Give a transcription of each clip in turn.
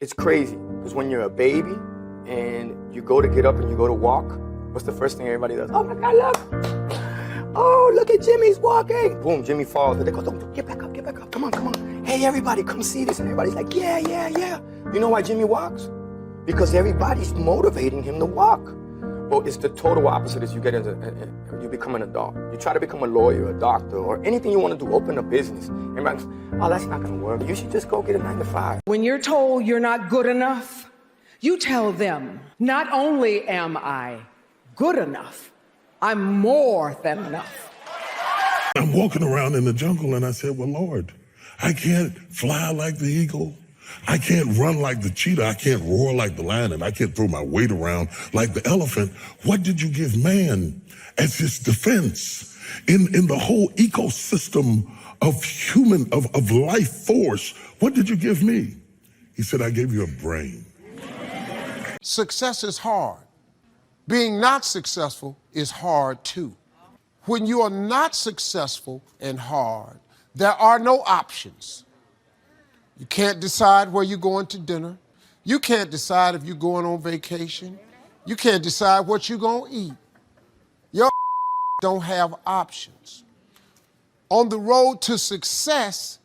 It's crazy, because when you're a baby and you go to get up and you go to walk, what's the first thing everybody does? Oh my God, look! Oh, look at Jimmy's walking! Boom, Jimmy falls. They go, don't, get back up, come on. Hey, everybody, come see this. And everybody's like, yeah. You know why Jimmy walks? Because everybody's motivating him to walk. Well, it's the total opposite as you get into, you become an adult. You try to become a lawyer, a doctor, or anything you want to do, open a business. Everybody's, oh, that's not going to work. You should just go get a 9 to 5. When you're told you're not good enough, you tell them, not only am I good enough, I'm more than enough. I'm walking around in the jungle and I said, well, Lord, I can't fly like the eagle. I can't run like the cheetah. I can't roar like the lion, and I can't throw my weight around like the elephant. What did you give man as his defense in the whole ecosystem of life force? What did you give me? He said, I gave you a brain. Success is hard. Being not successful is hard too. When you are not successful and hard, there are no options. You can't decide where you're going to dinner. You can't decide if you're going on vacation. You can't decide what you're going to eat. Your don't have options. On the road to success,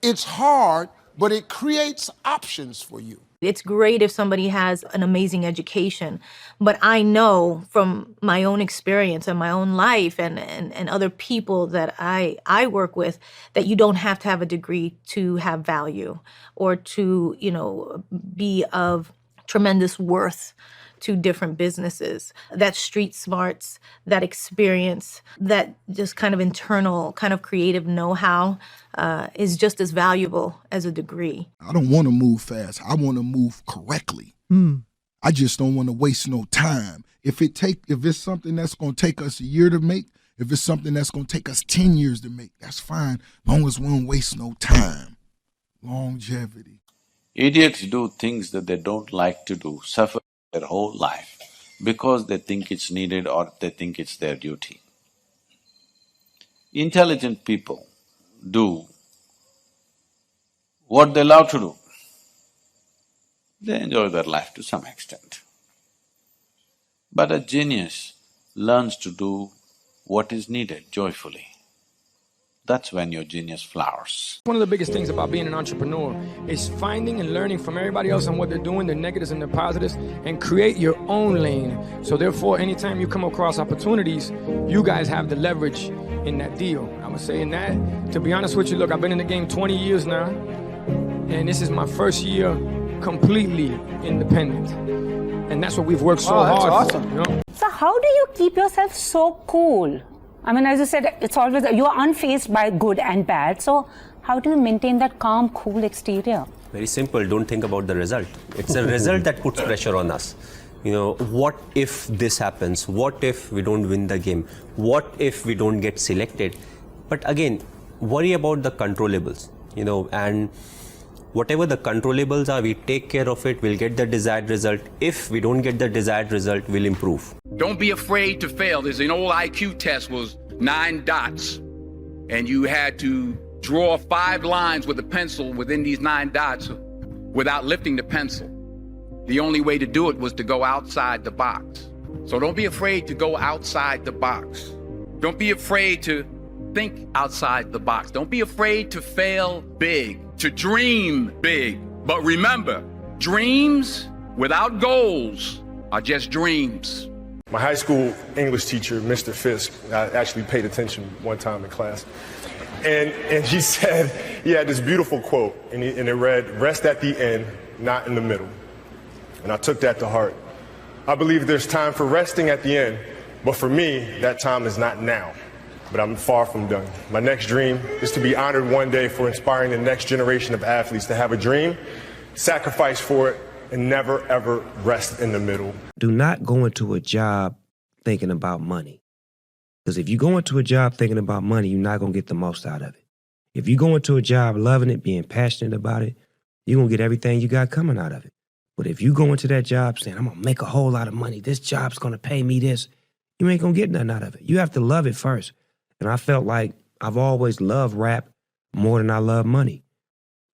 it's hard, but it creates options for you. It's great if somebody has an amazing education, but I know from my own experience and my own life and other people that I work with that you don't have to have a degree to have value or to, be of tremendous worth to different businesses. That street smarts, that experience, that just kind of internal, kind of creative know-how is just as valuable as a degree. I don't want to move fast. I want to move correctly. I just don't want to waste no time. If it's something that's going to take us a year to make, if it's something that's going to take us 10 years to make, that's fine, as long as we don't waste no time. Longevity. Idiots do things that they don't like to do, suffer their whole life because they think it's needed or they think it's their duty. Intelligent people do what they love to do. They enjoy their life to some extent. But a genius learns to do what is needed joyfully. That's when your genius flowers. One of the biggest things about being an entrepreneur is finding and learning from everybody else on what they're doing, their negatives and their positives, and create your own lane. So therefore, anytime you come across opportunities, you guys have the leverage in that deal. I would say in that, to be honest with you, look, I've been in the game 20 years now, and this is my first year completely independent. And that's what we've worked so hard for. You know? So how do you keep yourself so cool? I mean, as you said, it's always, you are unfazed by good and bad. So how do you maintain that calm, cool exterior? Very simple, don't think about the result. It's a result that puts pressure on us. What if this happens? What if we don't win the game? What if we don't get selected? But again, worry about the controllables, and whatever the controllables are, we take care of it, we'll get the desired result. If we don't get the desired result, we'll improve. Don't be afraid to fail. There's an old IQ test, was 9 dots. And you had to draw 5 lines with a pencil within these 9 dots without lifting the pencil. The only way to do it was to go outside the box. So don't be afraid to go outside the box. Don't be afraid to think outside the box. Don't be afraid to fail big, to dream big. But remember, dreams without goals are just dreams. My high school English teacher, Mr. Fisk, I actually paid attention one time in class, and he said, he had this beautiful quote, and it read, "Rest at the end, not in the middle." And I took that to heart. I believe there's time for resting at the end, but for me, that time is not now. But I'm far from done. My next dream is to be honored one day for inspiring the next generation of athletes to have a dream, sacrifice for it, and never ever rest in the middle. Do not go into a job thinking about money. Because if you go into a job thinking about money, you're not going to get the most out of it. If you go into a job loving it, being passionate about it, you're going to get everything you got coming out of it. But if you go into that job saying, I'm going to make a whole lot of money, this job's going to pay me this, you ain't going to get nothing out of it. You have to love it first. And I felt like I've always loved rap more than I love money.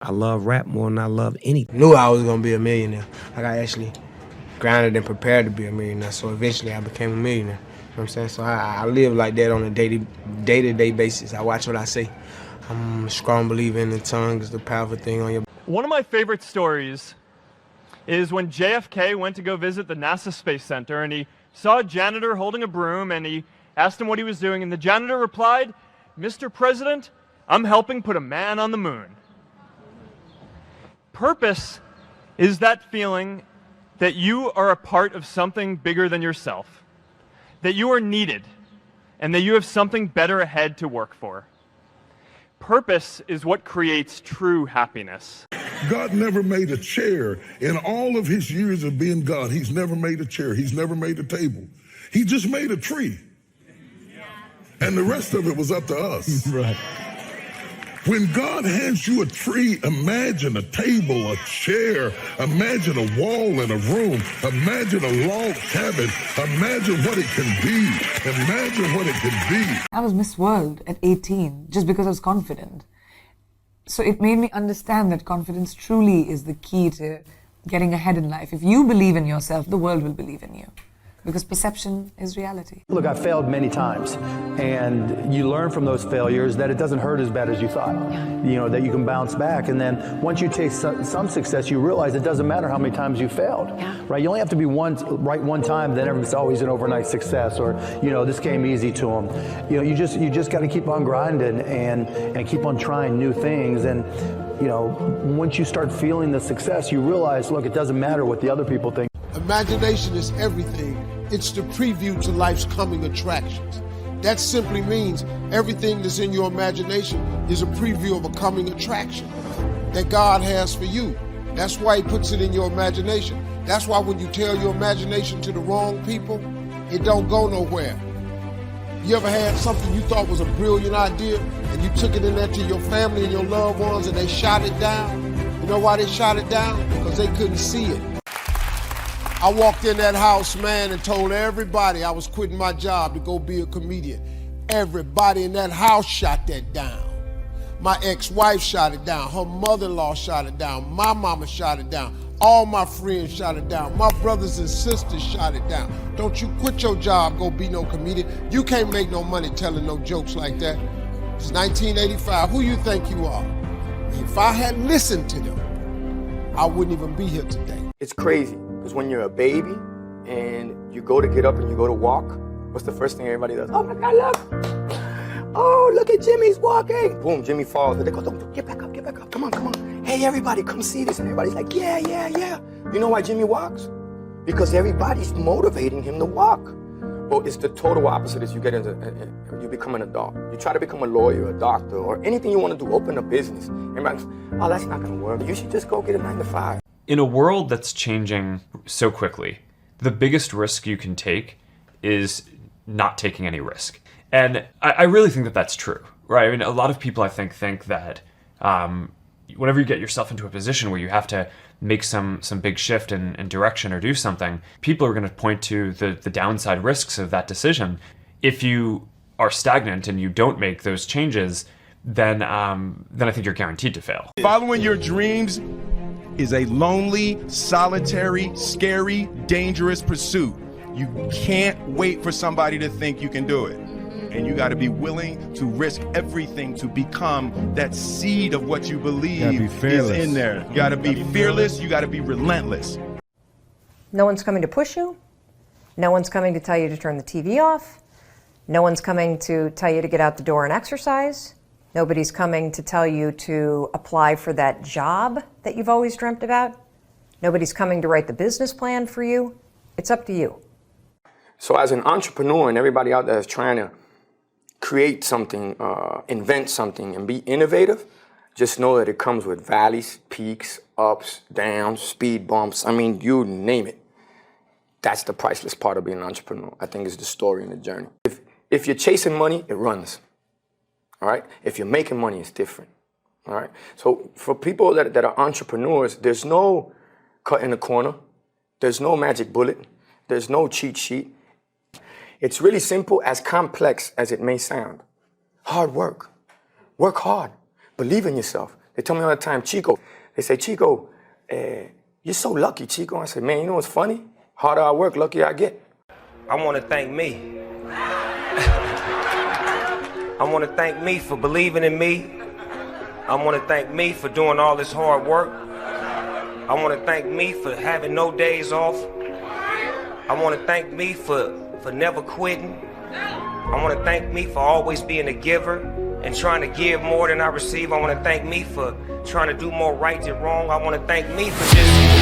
I love rap more than I love anything. Knew I was gonna be a millionaire. Like I actually grinded and prepared to be a millionaire. So eventually I became a millionaire. You know what I'm saying? So I live like that on a day-to-day basis. I watch what I say. I'm a strong believer in the tongue is the powerful thing on your. One of my favorite stories is when JFK went to go visit the NASA Space Center and he saw a janitor holding a broom and he asked him what he was doing and the janitor replied, "Mr. President, I'm helping put a man on the moon." Purpose is that feeling that you are a part of something bigger than yourself, that you are needed, and that you have something better ahead to work for. Purpose is what creates true happiness. God never made a chair. In all of his years of being God, he's never made a chair. He's never made a table. He just made a tree. And the rest of it was up to us. Right. When God hands you a tree, imagine a table, a chair, imagine a wall in a room, imagine a log cabin, imagine what it can be, imagine what it can be. I was Miss World at 18 just because I was confident. So it made me understand that confidence truly is the key to getting ahead in life. If you believe in yourself, the world will believe in you. Because perception is reality. Look, I failed many times, and you learn from those failures that it doesn't hurt as bad as you thought. You know, that you can bounce back, and then once you taste some success, you realize it doesn't matter how many times you failed. Right? You only have to be right one time, then it's always an overnight success, or you know, this came easy to them. You know, you just got to keep on grinding and keep on trying new things, and you know, once you start feeling the success, you realize, look, it doesn't matter what the other people think. Imagination is everything. It's the preview to life's coming attractions. That simply means everything that's in your imagination is a preview of a coming attraction that God has for you. That's why he puts it in your imagination. That's why when you tell your imagination to the wrong people, it don't go nowhere. You ever had something you thought was a brilliant idea and you took it in there to your family and your loved ones and they shot it down? You know why they shot it down? Because they couldn't see it. I walked in that house, man, and told everybody I was quitting my job to go be a comedian. Everybody in that house shot that down. My ex-wife shot it down. Her mother-in-law shot it down. My mama shot it down. All my friends shot it down. My brothers and sisters shot it down. Don't you quit your job, go be no comedian. You can't make no money telling no jokes like that. It's 1985. Who you think you are? If I had listened to them, I wouldn't even be here today. It's crazy, because when you're a baby and you go to get up and you go to walk, what's the first thing everybody does? Oh my God, look! Oh, look at Jimmy's walking! Boom, Jimmy falls. They go, don't, get back up, come on. Hey, everybody, come see this. And everybody's like, yeah. You know why Jimmy walks? Because everybody's motivating him to walk. Well, it's the total opposite as you get into, you become an adult. You try to become a lawyer, a doctor, or anything you want to do, open a business. Everybody's, oh, that's not going to work. You should just go get a 9-to-5. In a world that's changing so quickly, the biggest risk you can take is not taking any risk. And I really think that that's true, right? I mean, a lot of people, I think that whenever you get yourself into a position where you have to make some big shift in direction or do something, people are going to point to the downside risks of that decision. If you are stagnant and you don't make those changes, then I think you're guaranteed to fail. Following your dreams is a lonely, solitary, scary, dangerous pursuit. You can't wait for somebody to think you can do it. And you got to be willing to risk everything to become that seed of what you believe is in there. You got to be fearless. You got to be relentless. No one's coming to push you. No one's coming to tell you to turn the TV off. No one's coming to tell you to get out the door and exercise. Nobody's coming to tell you to apply for that job that you've always dreamt about. Nobody's coming to write the business plan for you. It's up to you. So as an entrepreneur and everybody out there is trying to create something, invent something, and be innovative, just know that it comes with valleys, peaks, ups, downs, speed bumps. I mean, you name it. That's the priceless part of being an entrepreneur. I think it's the story and the journey. If you're chasing money, it runs. All right? If you're making money, it's different. All right? So for people that are entrepreneurs, there's no cut in the corner. There's no magic bullet. There's no cheat sheet. It's really simple, as complex as it may sound. Hard work. Work hard. Believe in yourself. They tell me all the time, Chico. They say, Chico, you're so lucky, Chico. I say, man, you know what's funny? Harder I work, luckier I get. I want to thank me. I want to thank me for believing in me. I want to thank me for doing all this hard work. I want to thank me for having no days off. I want to thank me for never quitting. I want to thank me for always being a giver and trying to give more than I receive. I want to thank me for trying to do more right than wrong. I want to thank me for just